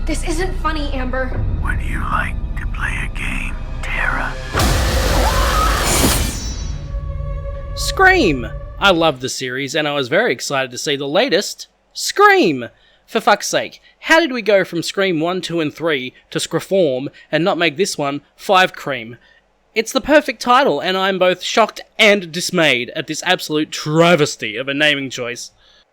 This isn't funny, Amber. Would you like to play a game, Tara? Scream! I love the series, and I was very excited to see the latest, Scream! For fuck's sake, how did we go from Scream 1, 2, and 3 to Screform and not make this one 5 Cream? It's the perfect title, and I'm both shocked and dismayed at this absolute travesty of a naming choice.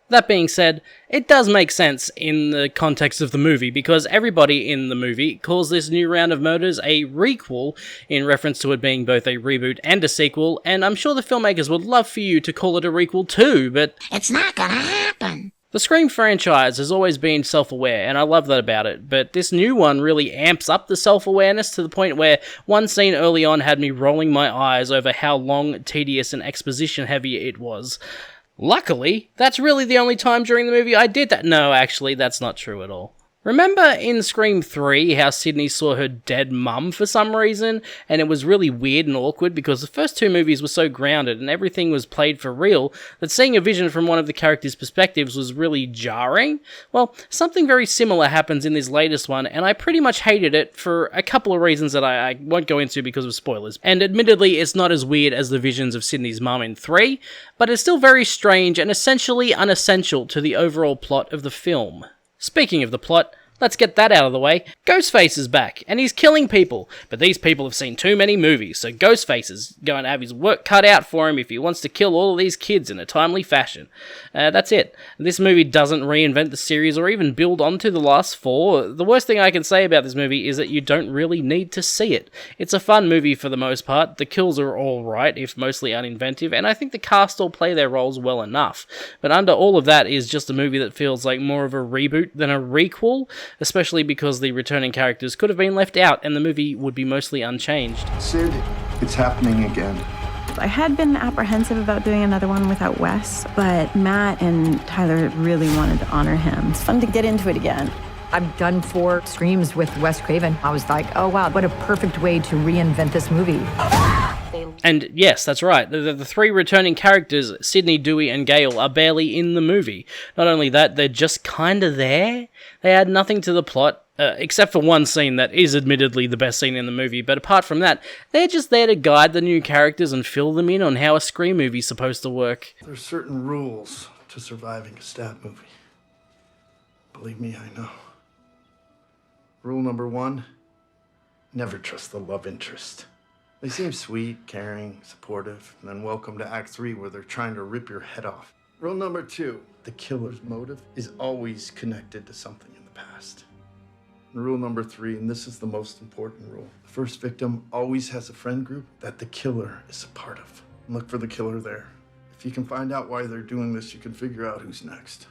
That being said, it does make sense in the context of the movie, because everybody in the movie calls this new round of murders a requel, in reference to it being both a reboot and a sequel, and I'm sure the filmmakers would love for you to call it a requel too, but it's not gonna happen. The Scream franchise has always been self-aware, and I love that about it, but this new one really amps up the self-awareness to the point where one scene early on had me rolling my eyes over how long, tedious, and exposition-heavy it was. Luckily, that's really the only time during the movie I did that. No, actually, that's not true at all. Remember in Scream 3 how Sydney saw her dead mum for some reason, and it was really weird and awkward because the first two movies were so grounded and everything was played for real that seeing a vision from one of the characters' perspectives was really jarring? Well, something very similar happens in this latest one, and I pretty much hated it for a couple of reasons that I won't go into because of spoilers. And admittedly, it's not as weird as the visions of Sydney's mum in 3, but it's still very strange and essentially unessential to the overall plot of the film. Speaking of the plot, let's get that out of the way. Ghostface is back, and he's killing people, but these people have seen too many movies, so Ghostface is going to have his work cut out for him if he wants to kill all of these kids in a timely fashion. That's it. This movie doesn't reinvent the series or even build onto the last four. The worst thing I can say about this movie is that you don't really need to see it. It's a fun movie for the most part, the kills are alright, if mostly uninventive, and I think the cast all play their roles well enough. But under all of that is just a movie that feels like more of a reboot than a requel, especially because the returning characters could have been left out and the movie would be mostly unchanged. Sid, it's happening again. I had been apprehensive about doing another one without Wes, but Matt and Tyler really wanted to honor him. It's fun to get into it again. I've done 4 Screams with Wes Craven. I was like, oh wow, what a perfect way to reinvent this movie. And yes, that's right, the 3 returning characters, Sydney, Dewey, and Gale, are barely in the movie. Not only that, they're just kinda there. They add nothing to the plot, except for one scene that is admittedly the best scene in the movie, but apart from that, they're just there to guide the new characters and fill them in on how a Scream movie's supposed to work. There's certain rules to surviving a stab movie. Believe me, I know. Rule number 1, never trust the love interest. They seem sweet, caring, supportive, and then welcome to Act 3 where they're trying to rip your head off. Rule number 2, the killer's motive is always connected to something in the past. And rule number 3, and this is the most important rule, the first victim always has a friend group that the killer is a part of. And look for the killer there. If you can find out why they're doing this, you can figure out who's next.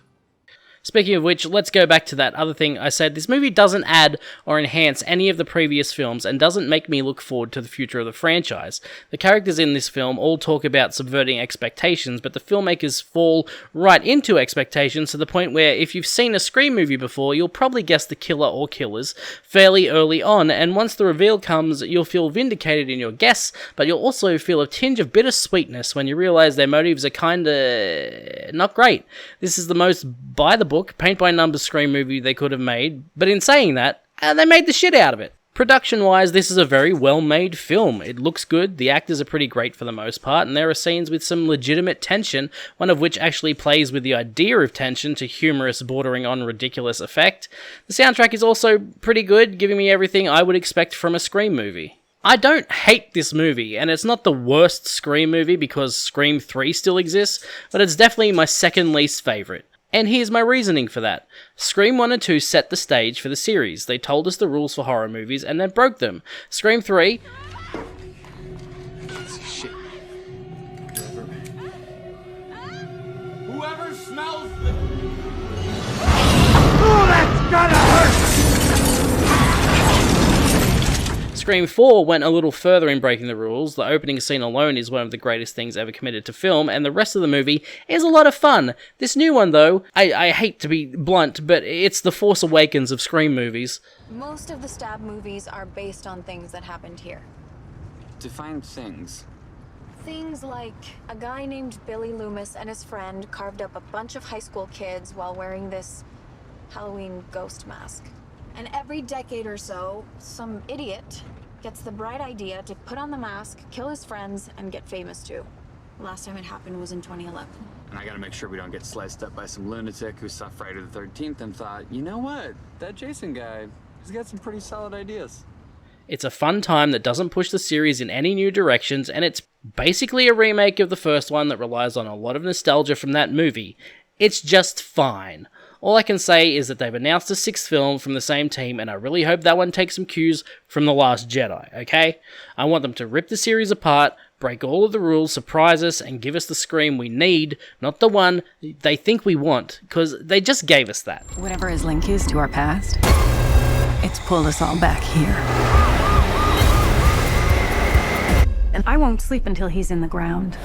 Speaking of which, let's go back to that other thing I said. This movie doesn't add or enhance any of the previous films and doesn't make me look forward to the future of the franchise. The characters in this film all talk about subverting expectations, but the filmmakers fall right into expectations to the point where if you've seen a Scream movie before, you'll probably guess the killer or killers fairly early on, and once the reveal comes, you'll feel vindicated in your guess, but you'll also feel a tinge of bittersweetness when you realize their motives are kinda not great. This is the most by-the-book, paint-by-numbers Scream movie they could have made, but in saying that, they made the shit out of it. Production-wise, this is a very well-made film. It looks good, the actors are pretty great for the most part, and there are scenes with some legitimate tension, one of which actually plays with the idea of tension to humorous, bordering on ridiculous effect. The soundtrack is also pretty good, giving me everything I would expect from a Scream movie. I don't hate this movie, and it's not the worst Scream movie because Scream 3 still exists, but it's definitely my second least favourite. And here's my reasoning for that. Scream 1 and 2 set the stage for the series. They told us the rules for horror movies and then broke them. Scream 3... Shit. Whoever smells the... Oh, that's gotta hurt! Scream 4 went a little further in breaking the rules. The opening scene alone is one of the greatest things ever committed to film, and the rest of the movie is a lot of fun. This new one, though, I hate to be blunt, but it's the Force Awakens of Scream movies. Most of the stab movies are based on things that happened here. Define things. Things like a guy named Billy Loomis and his friend carved up a bunch of high school kids while wearing this Halloween ghost mask. And every decade or so, some idiot gets the bright idea to put on the mask, kill his friends, and get famous too. The last time it happened was in 2011. And I gotta make sure we don't get sliced up by some lunatic who saw Friday the 13th and thought, you know what? That Jason guy, he's got some pretty solid ideas. It's a fun time that doesn't push the series in any new directions, and it's basically a remake of the first one that relies on a lot of nostalgia from that movie. It's just fine. All I can say is that they've announced a sixth film from the same team, and I really hope that one takes some cues from The Last Jedi, okay? I want them to rip the series apart, break all of the rules, surprise us, and give us the Scream we need, not the one they think we want, because they just gave us that. Whatever his link is to our past, it's pulled us all back here. And I won't sleep until he's in the ground.